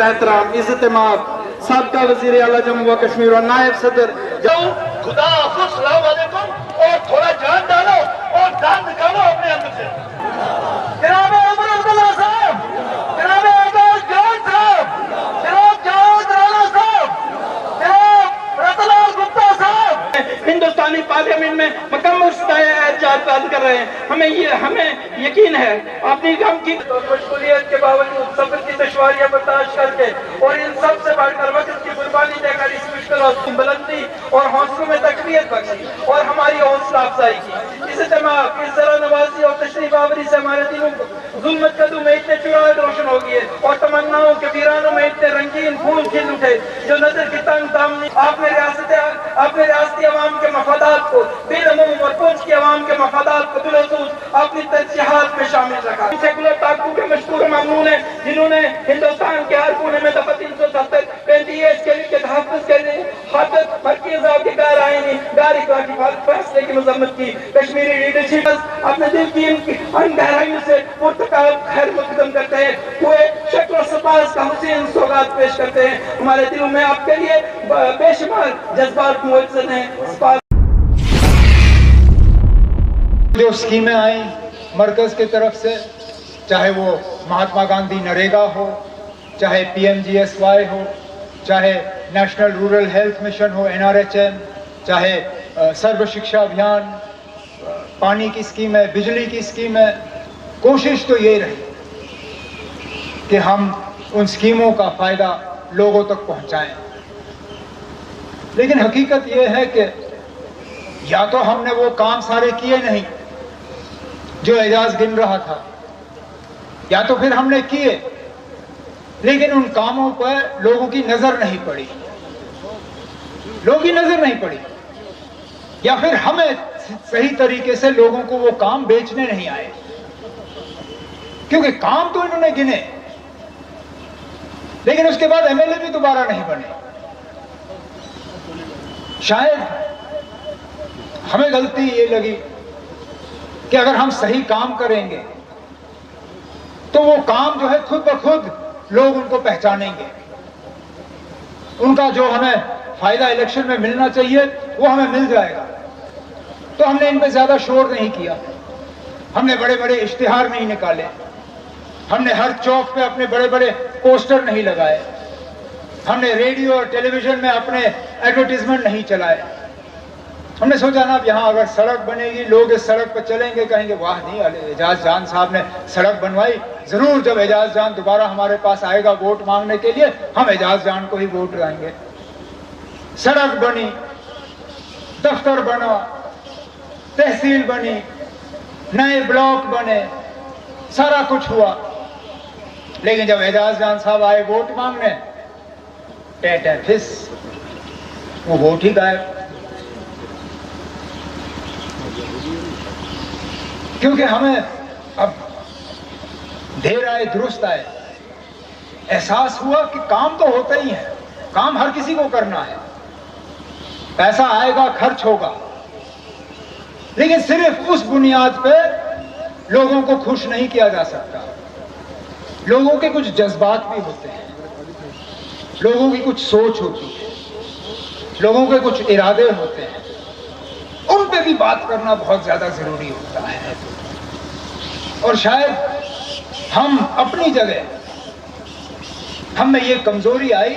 एहतराम इज्जत माब सबका वजीर आला जम्मू व कश्मीर और नायब सदर खुदा हाफिज़ सलाम अलैकुम और थोड़ा जान डालो और जान निकालो अपने अंदर से। जनाब उमर अब्दुल्ला साहब, जनाब अब्बास जान साहब, जनाब जावेद राणा साहब, जनाब रतनलाल गुप्ता साहब हिंदुस्तानी पार्लियामेंट में मुकम्मल एहतजाज कर रहे हैं। हमें यकीन है अपनी गम की मशगूलियत के बावजूद सफर की दुश्वारियां बर्दाश्त करके और इन सब से बढ़कर वक्त की कुर्बानी देकर इस मुश्किल की बुलंदी और हौसलों में तकवीत बख्शी और हमारी हौसला अफजाई की। इस दिमाग इस जरा नवाजी और तशरीफ आवरी से हमारे दिलों को जुल्मत कदू में इतने चुराग रोशन हो गए और तमन्नाओं के वीरानों में इतने रंगीन फूल खिल उठे जो नजर की तंग दामनी आपने रियासती अवाम के मफादात को बेलमूम और पूंछ की अवाम के मफादात को बिलखसूस अपनी तरजीहात में शामिल रखा। सेकुलर ताकू के मशहूर ममनून है जिन्होंने हिंदुस्तान के हर कोने में दफा 370 PNDS के लिए तहफ़्फ़ुज़ के लिए खातिर मरकज़ के गैर आईनी फैसले की मजम्मत की। कश्मीरी लीडरशिप अपने दिल की गहराइयों से पुरतकाब खैर मुक़दम करते हैं, हुए शक्ल सपास का हुसैन सौगात पेश करते हैं। हमारे दिलों में आपके लिए बेशुमार जज्बात मौजूद हैं। जो स्कीमें आई मरकज की तरफ से, चाहे वो महात्मा गांधी नरेगा हो, चाहे PMGSY हो, चाहे नेशनल रूरल हेल्थ मिशन हो NRHM, चाहे सर्व शिक्षा अभियान, पानी की स्कीम है, बिजली की स्कीम है, कोशिश तो ये रही कि हम उन स्कीमों का फायदा लोगों तक पहुंचाएं। लेकिन हकीकत ये है कि या तो हमने वो काम सारे किए नहीं जो एजाज गिन रहा था, या तो फिर हमने किए लेकिन उन कामों पर लोगों की नजर नहीं पड़ी, लोगों की नजर नहीं पड़ी, या फिर हमें सही तरीके से लोगों को वो काम बेचने नहीं आए, क्योंकि काम तो इन्होंने गिने लेकिन उसके बाद MLA भी दोबारा नहीं बने। शायद हमें गलती ये लगी कि अगर हम सही काम करेंगे तो वो काम जो है खुद ब खुद लोग उनको पहचानेंगे, उनका जो हमें फायदा इलेक्शन में मिलना चाहिए वो हमें मिल जाएगा। तो हमने इन पे ज्यादा शोर नहीं किया, हमने बड़े बड़े इश्तिहार नहीं निकाले, हमने हर चौक पे अपने बड़े बड़े पोस्टर नहीं लगाए, हमने रेडियो और टेलीविजन में अपने एडवर्टीजमेंट नहीं चलाए। हमने सोचा ना अब यहाँ अगर सड़क बनेगी लोग इस सड़क पर चलेंगे, कहेंगे वाह नहीं एजाज जान साहब ने सड़क बनवाई, जरूर जब एजाज जान दोबारा हमारे पास आएगा वोट मांगने के लिए हम एजाज जान को ही वोट देंगे। सड़क बनी, दफ्तर बना, तहसील बनी, नए ब्लॉक बने, सारा कुछ हुआ, लेकिन जब एजाज जान साहब आए वोट मांगने, टे फिस वो वोट ही गायब। क्योंकि हमें अब देर आए दुरुस्त आए, एहसास हुआ कि काम तो होता ही है, काम हर किसी को करना है, पैसा आएगा खर्च होगा, लेकिन सिर्फ उस बुनियाद पे लोगों को खुश नहीं किया जा सकता। लोगों के कुछ जज्बात भी होते हैं, लोगों की कुछ सोच होती है, लोगों के कुछ इरादे होते हैं, उन पे भी बात करना बहुत ज्यादा जरूरी होता है। और शायद हम अपनी जगह हम में ये कमजोरी आई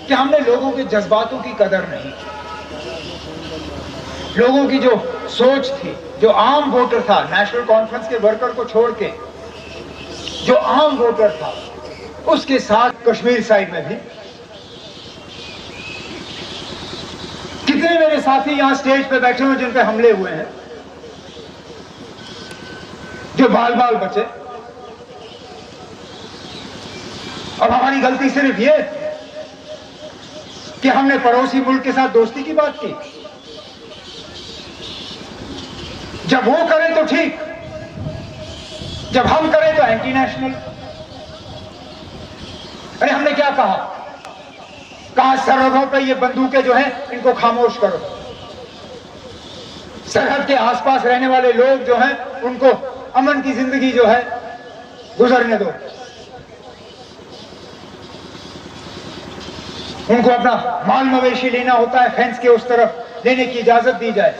कि हमने लोगों के जज्बातों की कदर नहीं की। लोगों की जो सोच थी, जो आम वोटर था, नेशनल कॉन्फ्रेंस के वर्कर को छोड़ के जो आम वोटर था, उसके साथ कश्मीर साइड में भी कितने मेरे साथी यहां स्टेज पे बैठे हुए जिन पे हमले हुए हैं, जो बाल बाल बचे। अब हमारी गलती सिर्फ ये कि हमने पड़ोसी मुल्क के साथ दोस्ती की बात की। जब वो करें तो ठीक, जब हम करें तो एंटी नेशनल। अरे हमने क्या कहा सरहदों पे ये बंदूकें जो हैं इनको खामोश करो, सरहद के आसपास रहने वाले लोग जो हैं उनको अमन की जिंदगी जो है गुजरने दो। उनको अपना माल मवेशी लेना होता है, फेंस के उस तरफ लेने की इजाजत दी जाए।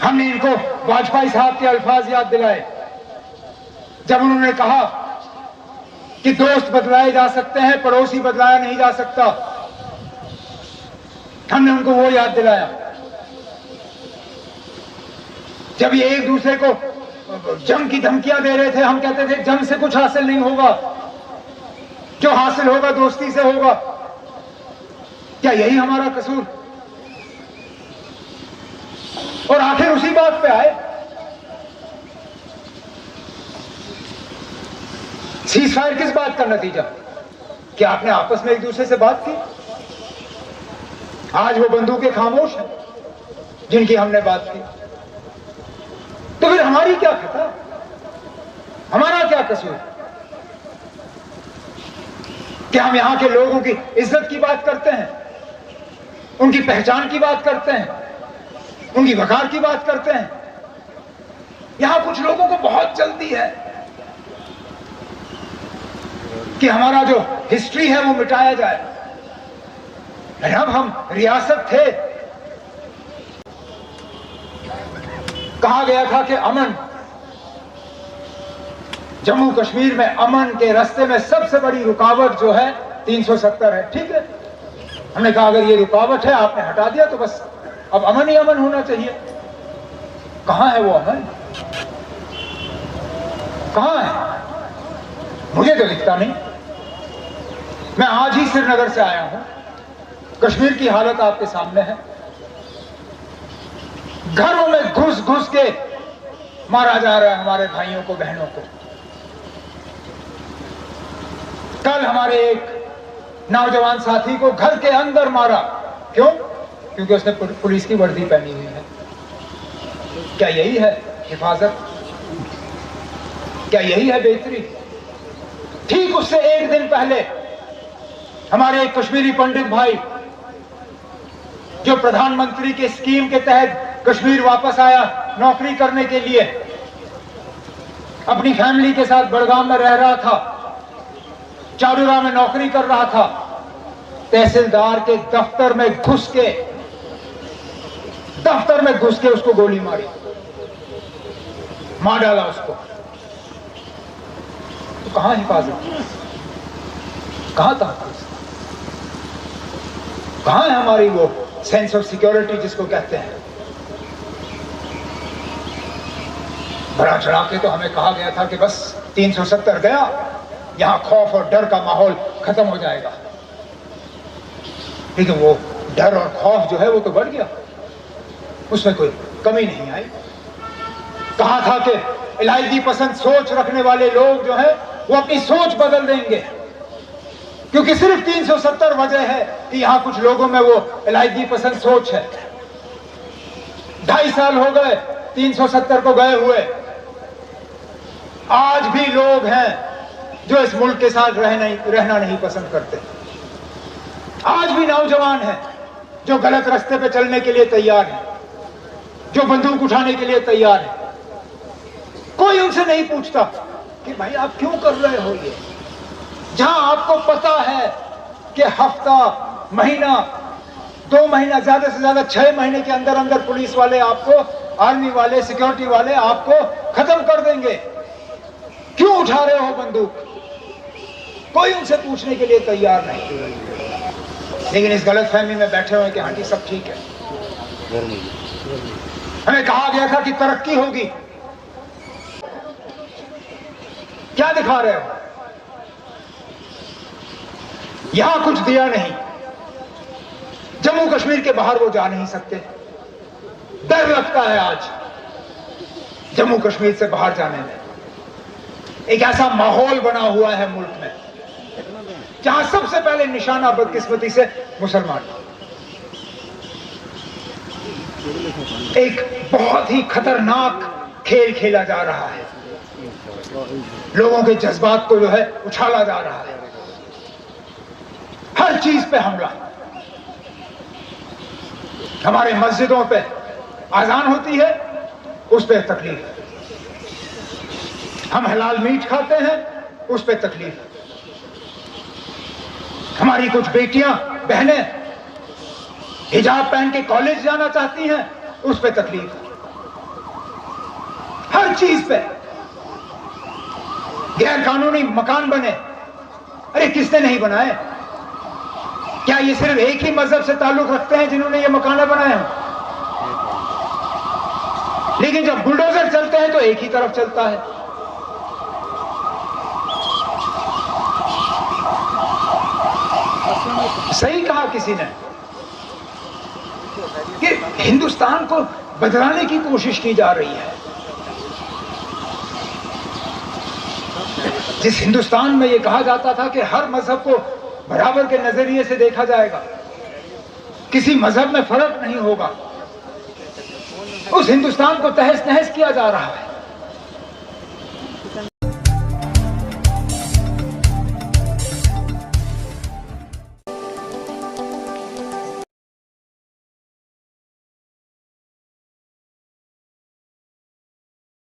हमने इनको वाजपेयी साहब के अल्फाज याद दिलाए जब उन्होंने कहा कि दोस्त बदलाए जा सकते हैं, पड़ोसी बदलाया नहीं जा सकता। हमने उनको वो याद दिलाया। जब ये एक दूसरे को जंग की धमकियां दे रहे थे, हम कहते थे जंग से कुछ हासिल नहीं होगा, जो हासिल होगा दोस्ती से होगा। क्या यही हमारा कसूर? और आखिर उसी बात पे आए। सीज फायर किस बात का नतीजा? क्या आपने आपस में एक दूसरे से बात की? आज वो बंदूकें खामोश हैं जिनकी हमने बात की। तो फिर हमारी क्या खता? हमारा क्या कसूर? क्या हम यहां के लोगों की इज्जत की बात करते हैं, उनकी पहचान की बात करते हैं, उनकी वकार की बात करते हैं? यहां कुछ लोगों को बहुत जल्दी है कि हमारा जो हिस्ट्री है वो मिटाया जाए। अब हम रियासत थे, कहा गया था कि अमन, जम्मू कश्मीर में अमन के रास्ते में सबसे बड़ी रुकावट जो है 370 है। ठीक है, हमने कहा अगर ये रुकावट है आपने हटा दिया तो बस अब अमन ही अमन होना चाहिए। कहां है वो अमन? कहां है? मुझे तो दिखता नहीं। मैं आज ही श्रीनगर से आया हूं, कश्मीर की हालत आपके सामने है। घरों में घुस घुस के मारा जा रहा है हमारे भाइयों को, बहनों को। कल हमारे एक नौजवान साथी को घर के अंदर मारा। क्यों? क्योंकि उसने पुलिस की वर्दी पहनी हुई है। क्या यही है हिफाजत? क्या यही है बेहतरी? ठीक उससे एक दिन पहले हमारे एक कश्मीरी पंडित भाई जो प्रधानमंत्री की स्कीम के तहत कश्मीर वापस आया नौकरी करने के लिए, अपनी फैमिली के साथ बड़गाम में रह रहा था, चारूरा में नौकरी कर रहा था, तहसीलदार के दफ्तर में घुस के उसको गोली मारी, मार डाला उसको। तो कहां हिफाजत? कहां तहफ़्फ़ुज़? कहां है हमारी वो सेंस ऑफ सिक्योरिटी जिसको कहते हैं? बड़ा चढ़ा के तो हमें कहा गया था कि बस 370 गया, यहां खौफ और डर का माहौल खत्म हो जाएगा। लेकिन वो डर और खौफ जो है वो तो बढ़ गया, उसमें कोई कमी नहीं आई। कहा था कि इलायदी पसंद सोच रखने वाले लोग जो है वो अपनी सोच बदल देंगे, क्योंकि सिर्फ 370 वजह है कि यहां कुछ लोगों में वो इलायदी पसंद सोच है। 2.5 साल हो गए 370 को गए हुए, आज भी लोग हैं जो इस मुल्क के साथ रहना नहीं पसंद करते। आज भी नौजवान हैं जो गलत रास्ते पे चलने के लिए तैयार हैं, जो बंदूक उठाने के लिए तैयार हैं। कोई उनसे नहीं पूछता कि भाई आप क्यों कर रहे हो ये, जहां आपको पता है कि हफ्ता, महीना, 2 महीना, ज्यादा से ज्यादा 6 महीने के अंदर अंदर पुलिस वाले आपको, आर्मी वाले, सिक्योरिटी वाले आपको खत्म कर देंगे। क्यों उठा रहे हो बंदूक? कोई उनसे पूछने के लिए तैयार नहीं। लेकिन इस गलत फहमी में बैठे हुए कि हाँ जी सब ठीक है। हमें कहा गया था कि तरक्की होगी। क्या दिखा रहे हो? यहां कुछ दिया नहीं। जम्मू कश्मीर के बाहर वो जा नहीं सकते। डर लगता है आज जम्मू कश्मीर से बाहर जाने में। एक ऐसा माहौल बना हुआ है मुल्क में जहां सबसे पहले निशाना बदकिस्मती से मुसलमान। एक बहुत ही खतरनाक खेल खेला जा रहा है। लोगों के जज्बात को जो है उछाला जा रहा है। हर चीज पे हमला। हमारे मस्जिदों पे आजान होती है, उस पे तकलीफ। हम हलाल मीट खाते हैं, उस पे तकलीफ। हमारी कुछ बेटियां बहनें हिजाब पहन के कॉलेज जाना चाहती हैं, उस पे तकलीफ, हर चीज पे। गैर कानूनी मकान बने, अरे किसने नहीं बनाए? क्या ये सिर्फ एक ही मजहब से ताल्लुक रखते हैं जिन्होंने ये मकान बनाए हैं? लेकिन जब बुलडोजर चलते हैं तो एक ही तरफ चलता है। सही कहा किसी ने कि हिंदुस्तान को बदलाने की कोशिश की जा रही है। जिस हिंदुस्तान में यह कहा जाता था कि हर मजहब को बराबर के नजरिए से देखा जाएगा, किसी मजहब में फर्क नहीं होगा, उस हिंदुस्तान को तहस नहस किया जा रहा है।